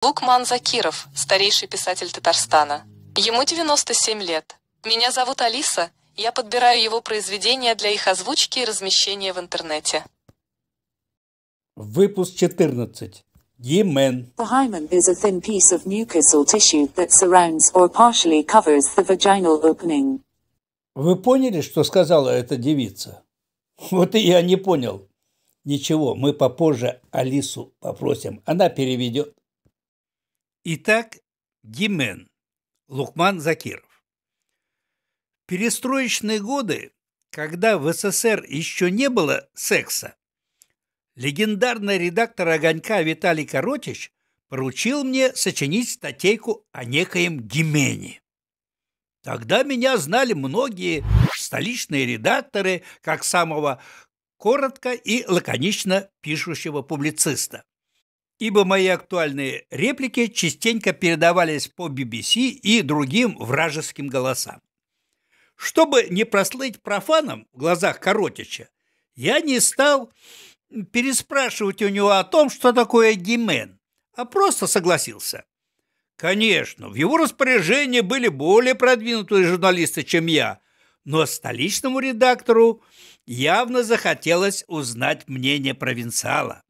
Лукман Закиров, старейший писатель Татарстана. Ему 97 лет. Меня зовут Алиса, я подбираю его произведения для их озвучки и размещения в интернете. Выпуск 14. Гимен. The hymen is a thin piece of mucus or tissue that surrounds or partially covers the vaginal opening. Вы поняли, что сказала эта девица? Вот и я не понял. Ничего, мы попозже Алису попросим, она переведет. Итак, Гимен. Лукман Закиров. В перестроечные годы, когда в СССР еще не было секса, легендарный редактор «Огонька» Виталий Коротич поручил мне сочинить статейку о некоем Гимене. Тогда меня знали многие столичные редакторы как самого коротко и лаконично пишущего публициста, ибо мои актуальные реплики частенько передавались по BBC и другим вражеским голосам. Чтобы не прослыть профаном в глазах Коротича, я не стал переспрашивать у него о том, что такое гимен, а просто согласился. Конечно, в его распоряжении были более продвинутые журналисты, чем я, но столичному редактору явно захотелось узнать мнение провинциала.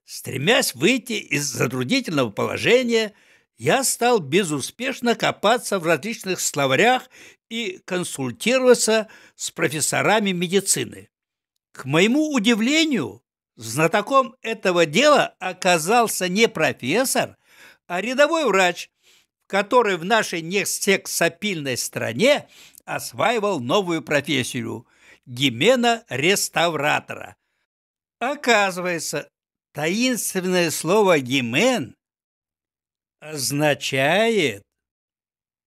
Стремясь выйти из затруднительного положения, я стал безуспешно копаться в различных словарях и консультироваться с профессорами медицины. К моему удивлению, знатоком этого дела оказался не профессор, а рядовой врач, который в нашей несексапильной стране осваивал новую профессию – гимена-реставратора. Оказывается, таинственное слово «гимен» означает...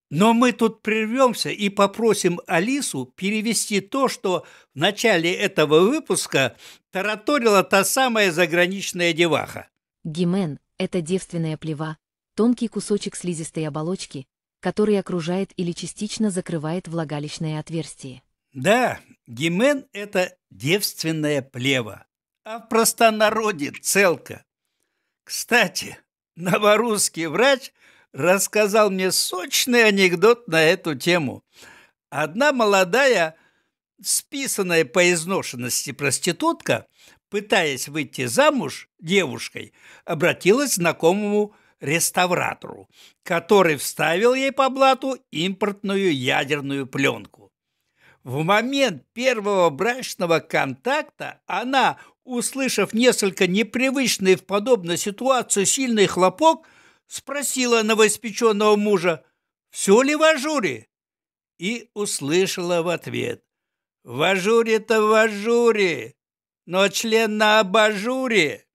Но мы тут прервемся и попросим Алису перевести то, что в начале этого выпуска тараторила та самая заграничная деваха. Гимен – это девственная плева, тонкий кусочек слизистой оболочки, который окружает или частично закрывает влагалищное отверстие. Да, гимен – это девственная плева, а в простонародье целка. Кстати, новорусский врач рассказал мне сочный анекдот на эту тему. Одна молодая, списанная по изношенности проститутка, пытаясь выйти замуж девушкой, обратилась к знакомому реставратору, который вставил ей по блату импортную ядерную пленку. В момент первого брачного контакта она, услышав несколько непривычный в подобной ситуации сильный хлопок, спросила новоиспеченного мужа: «Все ли в ажуре?» И услышала в ответ: «В ажуре-то в ажуре, но член на абажуре».